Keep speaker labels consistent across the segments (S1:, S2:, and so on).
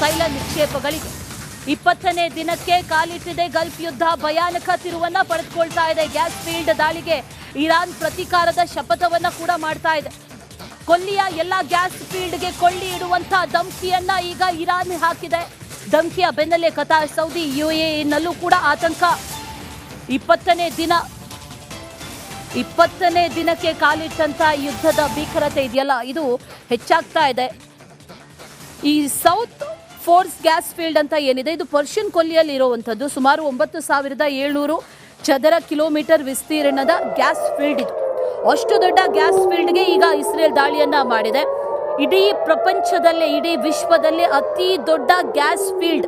S1: ತೈಲ ನಿಕ್ಷೇಪಗಳಿಗೆ 20ನೇ ದಿನಕ್ಕೆ ಕಾಲಿಟ್ಟಿದೆ ಗಲ್ಫ್ ಯುದ್ಧ. ಭಯಾನಕ ತಿರುವನ್ನ ಪಡೆದುಕೊಳ್ತಾ ಇದೆ. ಗ್ಯಾಸ್ ಫೀಲ್ಡ್ ದಾಳಿಗೆ ಇರಾನ್ ಪ್ರತೀಕಾರದ ಶಪಥವನ್ನ ಕೂಡ ಮಾಡ್ತಾ ಇದೆ. ಕೊಲ್ಲಿಯ ಎಲ್ಲ ಗ್ಯಾಸ್ ಫೀಲ್ಡ್ಗೆ ಕೊಳ್ಳಿ ಇಡುವಂತ ಧಮಕಿಯನ್ನ ಈಗ ಇರಾನ್ ಹಾಕಿದೆ. ಧಮಕಿಯ ಬೆನ್ನಲ್ಲೇ ಕತಾರ್, ಸೌದಿ, ಯುಎಇನಲ್ಲೂ ಕೂಡ ಆತಂಕ. 20ನೇ ದಿನಕ್ಕೆ ಕಾಲಿಟ್ಟಂತ ಯುದ್ಧದ ಭೀಕರತೆ ಇದೆಯಲ್ಲ, ಇದು ಹೆಚ್ಚಾಗ್ತಾ ಇದೆ. ಈ ಸೌತ್ ಫೋರ್ಸ್ ಗ್ಯಾಸ್ ಫೀಲ್ಡ್ ಅಂತ ಏನಿದೆ, ಇದು ಪರ್ಷಿಯನ್ ಕೊಲ್ಲಿಯಲ್ಲಿ ಇರುವಂಥದ್ದು. ಸುಮಾರು 9700 ಚದರ ಕಿಲೋಮೀಟರ್ ವಿಸ್ತೀರ್ಣದ ಗ್ಯಾಸ್ ಫೀಲ್ಡ್ ಇದು. ಅಷ್ಟು ದೊಡ್ಡ ಗ್ಯಾಸ್ ಫೀಲ್ಡ್ಗೆ ಈಗ ಇಸ್ರೇಲ್ ದಾಳಿಯನ್ನ ಮಾಡಿದೆ. ಇಡೀ ಪ್ರಪಂಚದಲ್ಲೇ, ಇಡೀ ವಿಶ್ವದಲ್ಲೇ ಅತಿ ದೊಡ್ಡ ಗ್ಯಾಸ್ ಫೀಲ್ಡ್.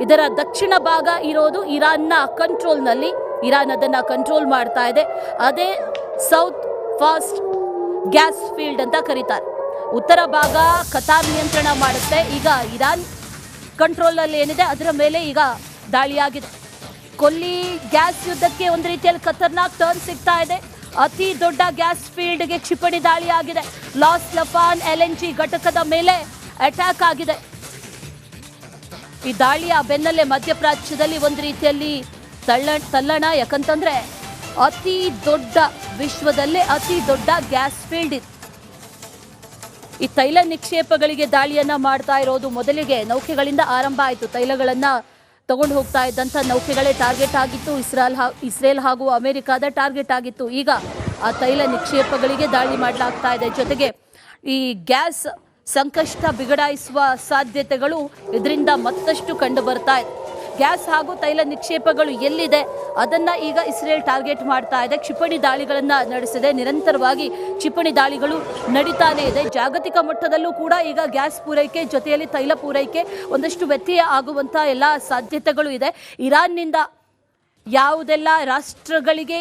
S1: ಇದರ ದಕ್ಷಿಣ ಭಾಗ ಇರೋದು ಇರಾನ್ನ ಕಂಟ್ರೋಲ್ನಲ್ಲಿ. ಇರಾನ್ ಅದನ್ನ ಕಂಟ್ರೋಲ್ ಮಾಡ್ತಾ ಇದೆ. ಅದೇ ಸೌತ್ ಫಾಸ್ಟ್ ಗ್ಯಾಸ್ ಫೀಲ್ಡ್ ಅಂತ ಕರೀತಾರೆ. ಉತ್ತರ ಭಾಗ ಕತಾರ್ ನಿಯಂತ್ರಣ ಮಾಡುತ್ತೆ. ಈಗ ಇರಾನ್ ಕಂಟ್ರೋಲ್ನಲ್ಲಿ ಏನಿದೆ ಅದರ ಮೇಲೆ ಈಗ ದಾಳಿಯಾಗಿದೆ. ಕೊಲ್ಲಿ ಗ್ಯಾಸ್ ಯುದ್ಧಕ್ಕೆ ಒಂದು ರೀತಿಯಲ್ಲಿ ಖತರ್ನಾಕ್ ಟರ್ನ್ ಸಿಗ್ತಾ ಇದೆ. ಅತಿ ದೊಡ್ಡ ಗ್ಯಾಸ್ ಫೀಲ್ಡ್ಗೆ ಕ್ಷಿಪಣಿ ದಾಳಿಯಾಗಿದೆ. ಲಾಸ್ ಲಫಾನ್ LNG ಘಟಕದ ಮೇಲೆ ಅಟ್ಯಾಕ್ ಆಗಿದೆ. ಈ ದಾಳಿಯ ಬೆನ್ನಲ್ಲೇ ಮಧ್ಯಪ್ರಾಚ್ಯದಲ್ಲಿ ಒಂದು ರೀತಿಯಲ್ಲಿ ತಲ್ಲಣ. ಯಾಕಂತಂದ್ರೆ ಅತಿ ದೊಡ್ಡ, ವಿಶ್ವದಲ್ಲೇ ಅತಿ ದೊಡ್ಡ ಗ್ಯಾಸ್ ಫೀಲ್ಡ್ ಇದು. ಈ ತೈಲ ನಿಕ್ಷೇಪಗಳಿಗೆ ದಾಳಿಯನ್ನ ಮಾಡ್ತಾ ಇರೋದು ಮೊದಲಿಗೆ ನೌಕೆಗಳಿಂದ ಆರಂಭ ಆಯಿತು. ತೈಲಗಳನ್ನ ತಗೊಂಡು ಹೋಗ್ತಾ ಇದ್ದಂಥ ನೌಕೆಗಳೇ ಟಾರ್ಗೆಟ್ ಆಗಿತ್ತು. ಇಸ್ರೇಲ್ ಹಾಗೂ ಅಮೆರಿಕಾದ ಟಾರ್ಗೆಟ್ ಆಗಿತ್ತು. ಈಗ ಆ ತೈಲ ನಿಕ್ಷೇಪಗಳಿಗೆ ದಾಳಿ ಮಾಡಲಾಗ್ತಾ ಇದೆ. ಜೊತೆಗೆ ಈ ಗ್ಯಾಸ್ ಸಂಕಷ್ಟ ಬಿಗಡಾಯಿಸುವ ಸಾಧ್ಯತೆಗಳು ಇದರಿಂದ ಮತ್ತಷ್ಟು ಕಂಡು ಬರ್ತಾ ಇದೆ. ಗ್ಯಾಸ್ ಹಾಗೂ ತೈಲ ನಿಕ್ಷೇಪಗಳು ಎಲ್ಲಿದೆ ಅದನ್ನ ಈಗ ಇಸ್ರೇಲ್ ಟಾರ್ಗೆಟ್ ಮಾಡ್ತಾ ಇದೆ. ಕ್ಷಿಪಣಿ ದಾಳಿಗಳನ್ನ ನಡೆಸಿದೆ. ನಿರಂತರವಾಗಿ ಕ್ಷಿಪಣಿ ದಾಳಿಗಳು ನಡೀತಾನೆ ಇದೆ. ಜಾಗತಿಕ ಮಟ್ಟದಲ್ಲೂ ಕೂಡ ಈಗ ಗ್ಯಾಸ್ ಪೂರೈಕೆ ಜೊತೆಯಲ್ಲಿ ತೈಲ ಪೂರೈಕೆ ಒಂದಷ್ಟು ವ್ಯತ್ಯಯ ಆಗುವಂತ ಎಲ್ಲ ಸಾಧ್ಯತೆಗಳು ಇದೆ. ಇರಾನ್ನಿಂದ ಯಾವುದೆಲ್ಲ ರಾಷ್ಟ್ರಗಳಿಗೆ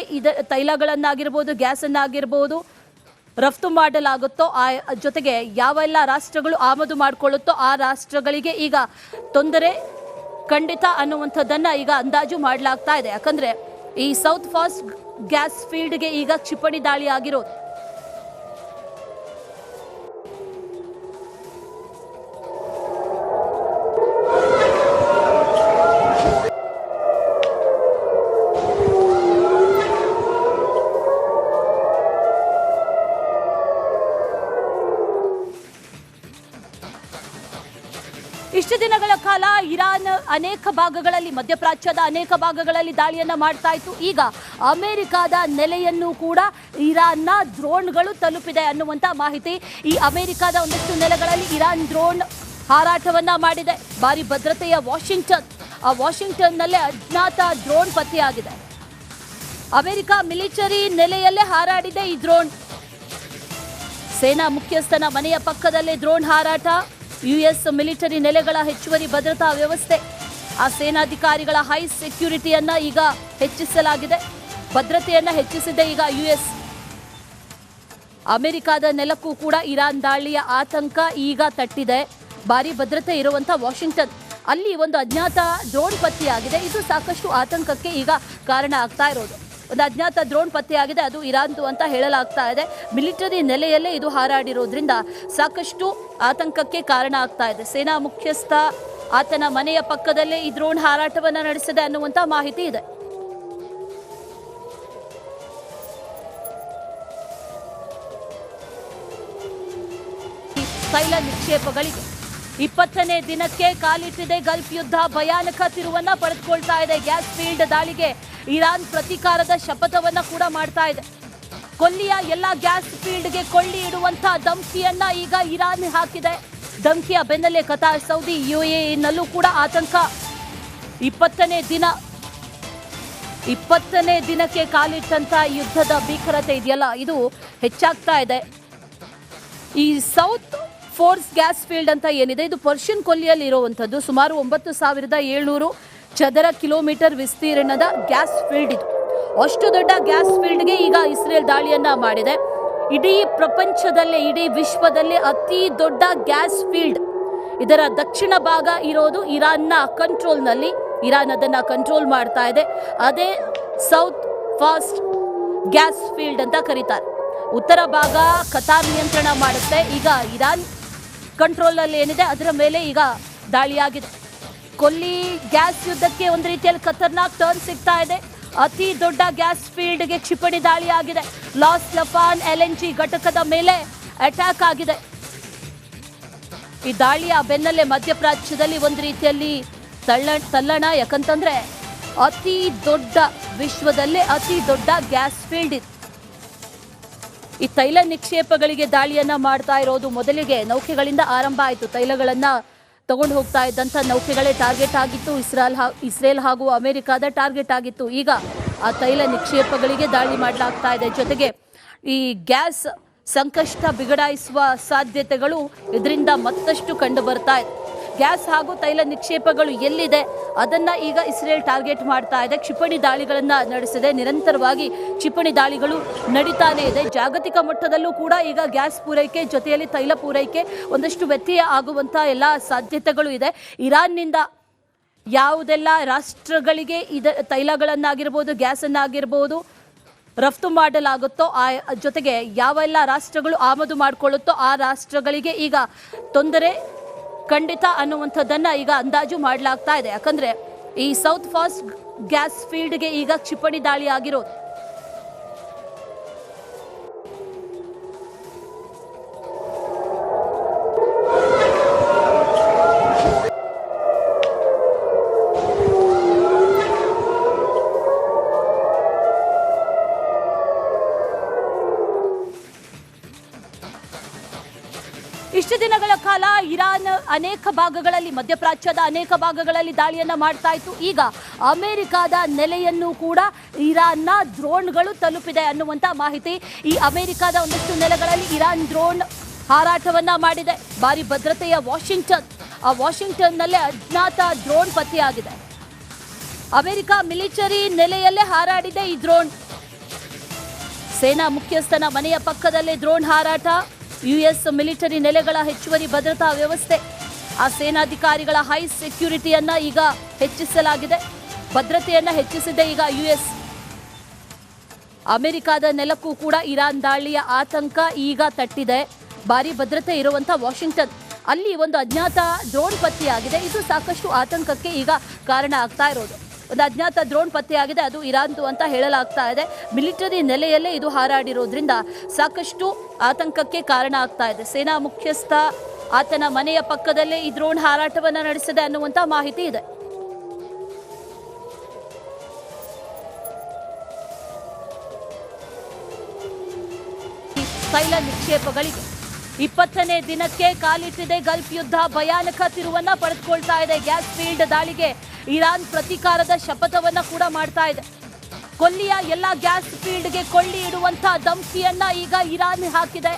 S1: ತೈಲಗಳನ್ನಾಗಿರ್ಬೋದು, ಗ್ಯಾಸ್ ಅನ್ನಾಗಿರ್ಬೋದು ರಫ್ತು ಮಾಡಲಾಗುತ್ತೋ, ಜೊತೆಗೆ ಯಾವೆಲ್ಲ ರಾಷ್ಟ್ರಗಳು ಆಮದು ಮಾಡಿಕೊಳ್ಳುತ್ತೋ ಆ ರಾಷ್ಟ್ರಗಳಿಗೆ ಈಗ ತೊಂದರೆ ಖಂಡಿತ ಅನ್ನುವಂಥದ್ದನ್ನ ಈಗ ಅಂದಾಜು ಮಾಡಲಾಗ್ತಾ ಇದೆ. ಯಾಕಂದ್ರೆ ಈ ಸೌತ್ ಫಾಸ್ಟ್ ಗ್ಯಾಸ್ ಫೀಲ್ಡ್ಗೆ ಈಗ ಕ್ಷಿಪಣಿ ದಾಳಿ ಆಗಿರೋದು. ಇಷ್ಟು ದಿನಗಳ ಕಾಲ ಇರಾನ್ ಅನೇಕ ಭಾಗಗಳಲ್ಲಿ, ಮಧ್ಯಪ್ರಾಚ್ಯದ ಅನೇಕ ಭಾಗಗಳಲ್ಲಿ ದಾಳಿಯನ್ನ ಮಾಡ್ತಾ ಇತ್ತು. ಈಗ ಅಮೆರಿಕಾದ ನೆಲೆಯನ್ನು ಕೂಡ ಇರಾನ್ನ ಡ್ರೋನ್ಗಳು ತಲುಪಿದೆ ಅನ್ನುವಂಥ ಮಾಹಿತಿ. ಈ ಅಮೆರಿಕಾದ ಒಂದಷ್ಟು ನೆಲೆಗಳಲ್ಲಿ ಇರಾನ್ ಡ್ರೋನ್ ಹಾರಾಟವನ್ನ ಮಾಡಿದೆ. ಭಾರಿ ಭದ್ರತೆಯ ವಾಷಿಂಗ್ಟನ್ನಲ್ಲೇ ಅಜ್ಞಾತ ಡ್ರೋನ್ ಪತ್ತೆಯಾಗಿದೆ. ಅಮೆರಿಕ ಮಿಲಿಟರಿ ನೆಲೆಯಲ್ಲೇ ಹಾರಾಡಿದೆ ಈ ಡ್ರೋನ್. ಸೇನಾ ಮುಖ್ಯಸ್ಥನ ಮನೆಯ ಪಕ್ಕದಲ್ಲೇ ಡ್ರೋನ್ ಹಾರಾಟ. US ಮಿಲಿಟರಿ ನೆಲೆಗಳ ಹೆಚ್ಚುವರಿ ಭದ್ರತಾ ವ್ಯವಸ್ಥೆ, ಆ ಸೇನಾಧಿಕಾರಿಗಳ ಹೈ ಸೆಕ್ಯೂರಿಟಿಯನ್ನ ಈಗ ಹೆಚ್ಚಿಸಲಾಗಿದೆ. ಭದ್ರತೆಯನ್ನ ಹೆಚ್ಚಿಸಿದೆ ಈಗ US. ಅಮೆರಿಕಾದ ನೆಲಕ್ಕೂ ಕೂಡ ಇರಾನ್ ದಾಳಿಯ ಆತಂಕ ಈಗ ತಟ್ಟಿದೆ. ಭಾರಿ ಭದ್ರತೆ ಇರುವಂತ ವಾಷಿಂಗ್ಟನ್, ಅಲ್ಲಿ ಒಂದು ಅಜ್ಞಾತ ಡ್ರೋನ್ ಪತ್ತೆಯಾಗಿದೆ. ಇದು ಸಾಕಷ್ಟು ಆತಂಕಕ್ಕೆ ಈಗ ಕಾರಣ ಆಗ್ತಾ ಇರೋದು. ಒಂದು ಅಜ್ಞಾತ ಡ್ರೋನ್ ಪತ್ತೆಯಾಗಿದೆ, ಅದು ಇರಾನ್ದು ಅಂತ ಹೇಳಲಾಗ್ತಾ ಇದೆ. ಮಿಲಿಟರಿ ನೆಲೆಯಲ್ಲೇ ಇದು ಹಾರಾಡಿರೋದ್ರಿಂದ ಸಾಕಷ್ಟು ಆತಂಕಕ್ಕೆ ಕಾರಣ ಆಗ್ತಾ ಇದೆ. ಸೇನಾ ಮುಖ್ಯಸ್ಥ ಆತನ ಮನೆಯ ಪಕ್ಕದಲ್ಲೇ ಈ ಡ್ರೋನ್ ಹಾರಾಟವನ್ನು ನಡೆಸಿದೆ ಅನ್ನುವಂಥ ಮಾಹಿತಿ ಇದೆ. ತೈಲ ನಿಕ್ಷೇಪಗಳಿಗೆ 20ನೇ ದಿನಕ್ಕೆ ಕಾಲಿಟ್ಟಿದೆ ಗಲ್ಫ್ ಯುದ್ಧ. ಭಯಾನಕ ತಿರುವನ್ನ ಪಡೆದುಕೊಳ್ತಾ ಇದೆ. ಗ್ಯಾಸ್ ಫೀಲ್ಡ್ ದಾಳಿಗೆ ಇರಾನ್ ಪ್ರತೀಕಾರದ ಶಪಥವನ್ನ ಕೂಡ ಮಾಡ್ತಾ ಇದೆ. ಕೊಲ್ಲಿಯ ಎಲ್ಲ ಗ್ಯಾಸ್ ಫೀಲ್ಡ್ಗೆ ಕೊಳ್ಳಿ ಇಡುವಂತ ಧಮಕಿಯನ್ನ ಈಗ ಇರಾನ್ ಹಾಕಿದೆ. ಧಮಕಿಯ ಬೆನ್ನಲ್ಲೇ ಕತಾರ್, ಸೌದಿ, ಯುಎಇನಲ್ಲೂ ಕೂಡ ಆತಂಕ. 20ನೇ ದಿನಕ್ಕೆ ಕಾಲಿಟ್ಟಂತ ಯುದ್ಧದ ಭೀಕರತೆ ಇದೆಯಲ್ಲ, ಇದು ಹೆಚ್ಚಾಗ್ತಾ ಇದೆ. ಈ ಸೌತ್ ಫೋರ್ಸ್ ಗ್ಯಾಸ್ ಫೀಲ್ಡ್ ಅಂತ ಏನಿದೆ, ಇದು ಪರ್ಷಿಯನ್ ಕೊಲ್ಲಿಯಲ್ಲಿ ಇರುವಂಥದ್ದು. ಸುಮಾರು 9700 ಚದರ ಕಿಲೋಮೀಟರ್ ವಿಸ್ತೀರ್ಣದ ಗ್ಯಾಸ್ ಫೀಲ್ಡ್ ಇದು. ಅಷ್ಟು ದೊಡ್ಡ ಗ್ಯಾಸ್ ಫೀಲ್ಡ್ಗೆ ಈಗ ಇಸ್ರೇಲ್ ದಾಳಿಯನ್ನ ಮಾಡಿದೆ. ಇಡೀ ಪ್ರಪಂಚದಲ್ಲೇ, ಇಡೀ ವಿಶ್ವದಲ್ಲೇ ಅತಿ ದೊಡ್ಡ ಗ್ಯಾಸ್ ಫೀಲ್ಡ್. ಇದರ ದಕ್ಷಿಣ ಭಾಗ ಇರೋದು ಇರಾನ್ನ ಕಂಟ್ರೋಲ್ನಲ್ಲಿ. ಇರಾನ್ ಅದನ್ನ ಕಂಟ್ರೋಲ್ ಮಾಡ್ತಾ ಇದೆ. ಅದೇ ಸೌತ್ ಫಾಸ್ಟ್ ಗ್ಯಾಸ್ ಫೀಲ್ಡ್ ಅಂತ ಕರೀತಾರೆ. ಉತ್ತರ ಭಾಗ ಕತಾರ್ ನಿಯಂತ್ರಣ ಮಾಡುತ್ತೆ. ಈಗ ಇರಾನ್ ಕಂಟ್ರೋಲ್ನಲ್ಲಿ ಏನಿದೆ ಅದರ ಮೇಲೆ ಈಗ ದಾಳಿಯಾಗಿದೆ. ಕೊಲ್ಲಿ ಗ್ಯಾಸ್ ಯುದ್ಧಕ್ಕೆ ಒಂದು ರೀತಿಯಲ್ಲಿ ಖತರ್ನಾಕ್ ಟರ್ನ್ ಸಿಗ್ತಾ ಇದೆ. ಅತಿ ದೊಡ್ಡ ಗ್ಯಾಸ್ ಫೀಲ್ಡ್ಗೆ ಕ್ಷಿಪಣಿ ದಾಳಿಯಾಗಿದೆ. ಲಾಸ್ ಲಫಾನ್ LNG ಘಟಕದ ಮೇಲೆ ಅಟ್ಯಾಕ್ ಆಗಿದೆ. ಈ ದಾಳಿಯ ಬೆನ್ನಲ್ಲೇ ಮಧ್ಯಪ್ರಾಚ್ಯದಲ್ಲಿ ಒಂದು ರೀತಿಯಲ್ಲಿ ತಲ್ಲಣ. ಯಾಕಂತಂದ್ರೆ ಅತಿ ದೊಡ್ಡ, ವಿಶ್ವದಲ್ಲೇ ಅತಿ ದೊಡ್ಡ ಗ್ಯಾಸ್ ಫೀಲ್ಡ್ ಇದೆ. ಈ ತೈಲ ನಿಕ್ಷೇಪಗಳಿಗೆ ದಾಳಿಯನ್ನ ಮಾಡ್ತಾ ಇರೋದು ಮೊದಲಿಗೆ ನೌಕೆಗಳಿಂದ ಆರಂಭ ಆಯಿತು. ತೈಲಗಳನ್ನ ತಗೊಂಡು ಹೋಗ್ತಾ ಇದ್ದಂಥ ನೌಕೆಗಳೇ ಟಾರ್ಗೆಟ್ ಆಗಿತ್ತು. ಇಸ್ರೇಲ್ ಹಾಗೂ ಅಮೆರಿಕಾದ ಟಾರ್ಗೆಟ್ ಆಗಿತ್ತು. ಈಗ ಆ ತೈಲ ನಿಕ್ಷೇಪಗಳಿಗೆ ದಾಳಿ ಮಾಡಲಾಗ್ತಾ ಇದೆ. ಜೊತೆಗೆ ಈ ಗ್ಯಾಸ್ ಸಂಕಷ್ಟ ಬಿಗಡಾಯಿಸುವ ಸಾಧ್ಯತೆಗಳು ಇದರಿಂದ ಮತ್ತಷ್ಟು ಕಂಡು ಬರ್ತಾ ಇದೆ. ಗ್ಯಾಸ್ ಹಾಗೂ ತೈಲ ನಿಕ್ಷೇಪಗಳು ಎಲ್ಲಿದೆ ಅದನ್ನ ಈಗ ಇಸ್ರೇಲ್ ಟಾರ್ಗೆಟ್ ಮಾಡ್ತಾ ಇದೆ. ಕ್ಷಿಪಣಿ ದಾಳಿಗಳನ್ನ ನಡೆಸಿದೆ. ನಿರಂತರವಾಗಿ ಕ್ಷಿಪಣಿ ದಾಳಿಗಳು ನಡೀತಾನೆ ಇದೆ. ಜಾಗತಿಕ ಮಟ್ಟದಲ್ಲೂ ಕೂಡ ಈಗ ಗ್ಯಾಸ್ ಪೂರೈಕೆ ಜೊತೆಯಲ್ಲಿ ತೈಲ ಪೂರೈಕೆ ಒಂದಷ್ಟು ವ್ಯತ್ಯಯ ಆಗುವಂತ ಎಲ್ಲ ಸಾಧ್ಯತೆಗಳು ಇದೆ. ಇರಾನ್ನಿಂದ ಯಾವುದೆಲ್ಲ ರಾಷ್ಟ್ರಗಳಿಗೆ ತೈಲಗಳನ್ನಾಗಿರ್ಬೋದು, ಗ್ಯಾಸ್ ಅನ್ನಾಗಿರ್ಬೋದು ರಫ್ತು ಮಾಡಲಾಗುತ್ತೋ, ಜೊತೆಗೆ ಯಾವೆಲ್ಲ ರಾಷ್ಟ್ರಗಳು ಆಮದು ಮಾಡಿಕೊಳ್ಳುತ್ತೋ ಆ ರಾಷ್ಟ್ರಗಳಿಗೆ ಈಗ ತೊಂದರೆ ಖಂಡಿತ ಅನ್ನುವಂಥದ್ದನ್ನ ಈಗ ಅಂದಾಜು ಮಾಡಲಾಗ್ತಾ ಇದೆ. ಯಾಕಂದ್ರೆ ಈ ಸೌತ್ ಫಾಸ್ಟ್ ಗ್ಯಾಸ್ ಫೀಲ್ಡ್ಗೆ ಈಗ ಕ್ಷಿಪಣಿ ದಾಳಿ ಆಗಿರೋದು. ಇಷ್ಟು ದಿನಗಳ ಕಾಲ ಇರಾನ್ ಅನೇಕ ಭಾಗಗಳಲ್ಲಿ, ಮಧ್ಯಪ್ರಾಚ್ಯದ ಅನೇಕ ಭಾಗಗಳಲ್ಲಿ ದಾಳಿಯನ್ನ ಮಾಡ್ತಾ ಇತ್ತು. ಈಗ ಅಮೆರಿಕದ ನೆಲೆಯನ್ನು ಕೂಡ ಇರಾನ್ನ ಡ್ರೋನ್ಗಳು ತಲುಪಿದೆ ಅನ್ನುವಂಥ ಮಾಹಿತಿ. ಈ ಅಮೆರಿಕದ ಒಂದಷ್ಟು ನೆಲೆಗಳಲ್ಲಿ ಇರಾನ್ ಡ್ರೋನ್ ಹಾರಾಟವನ್ನ ಮಾಡಿದೆ. ಭಾರಿ ಭದ್ರತೆಯ ವಾಷಿಂಗ್ಟನ್ನಲ್ಲೇ ಅಜ್ಞಾತ ಡ್ರೋನ್ ಪತ್ತೆಯಾಗಿದೆ. ಅಮೆರಿಕ ಮಿಲಿಟರಿ ನೆಲೆಯಲ್ಲೇ ಹಾರಾಡಿದೆ ಈ ಡ್ರೋನ್. ಸೇನಾ ಮುಖ್ಯಸ್ಥನ ಮನೆಯ ಪಕ್ಕದಲ್ಲೇ ಡ್ರೋನ್ ಹಾರಾಟ. US ಮಿಲಿಟರಿ ನೆಲೆಗಳ ಹೆಚ್ಚುವರಿ ಭದ್ರತಾ ವ್ಯವಸ್ಥೆ, ಆ ಸೇನಾಧಿಕಾರಿಗಳ ಹೈ ಸೆಕ್ಯೂರಿಟಿಯನ್ನ ಈಗ ಹೆಚ್ಚಿಸಲಾಗಿದೆ. ಭದ್ರತೆಯನ್ನ ಹೆಚ್ಚಿಸಿದೆ ಈಗ US. ಅಮೆರಿಕದ ನೆಲಕ್ಕೂ ಕೂಡ ಇರಾನ್ ದಾಳಿಯ ಆತಂಕ ಈಗ ತಟ್ಟಿದೆ. ಭಾರಿ ಭದ್ರತೆ ಇರುವಂತ ವಾಷಿಂಗ್ಟನ್, ಅಲ್ಲಿ ಒಂದು ಅಜ್ಞಾತ ಡ್ರೋನ್ ಪತ್ತೆಯಾಗಿದೆ. ಇದು ಸಾಕಷ್ಟು ಆತಂಕಕ್ಕೆ ಈಗ ಕಾರಣ ಆಗ್ತಾ ಇರೋದು. ಒಂದು ಅಜ್ಞಾತ ಡ್ರೋನ್ ಪತ್ತೆಯಾಗಿದೆ, ಅದು ಇರಾನ್ದು ಅಂತ ಹೇಳಲಾಗ್ತಾ ಇದೆ. ಮಿಲಿಟರಿ ನೆಲೆಯಲ್ಲೇ ಇದು ಹಾರಾಡಿರೋದ್ರಿಂದ ಸಾಕಷ್ಟು ಆತಂಕಕ್ಕೆ ಕಾರಣ ಆಗ್ತಾ ಇದೆ. ಸೇನಾ ಮುಖ್ಯಸ್ಥ ಆತನ ಮನೆಯ ಪಕ್ಕದಲ್ಲೇ ಈ ಡ್ರೋನ್ ಹಾರಾಟವನ್ನು ನಡೆಸಿದೆ ಅನ್ನುವಂಥ ಮಾಹಿತಿ ಇದೆ. ತೈಲ ನಿಕ್ಷೇಪಗಳಿಗೆ 20ನೇ ದಿನಕ್ಕೆ ಕಾಲಿಟ್ಟಿದೆ ಗಲ್ಫ್ ಯುದ್ಧ. ಭಯಾನಕ ತಿರುವನ್ನ ಪಡೆದುಕೊಳ್ತಾ ಇದೆ. ಗ್ಯಾಸ್ ಫೀಲ್ಡ್ ದಾಳಿಗೆ ಇರಾನ್ ಪ್ರತೀಕಾರದ ಶಪಥವನ್ನ ಕೂಡ ಮಾಡ್ತಾ ಇದೆ. ಕೊಲ್ಲಿಯ ಎಲ್ಲ ಗ್ಯಾಸ್ ಫೀಲ್ಡ್ಗೆ ಕೊಳ್ಳಿ ಇಡುವಂತ ಧಮಕಿಯನ್ನ ಈಗ ಇರಾನ್ ಹಾಕಿದೆ.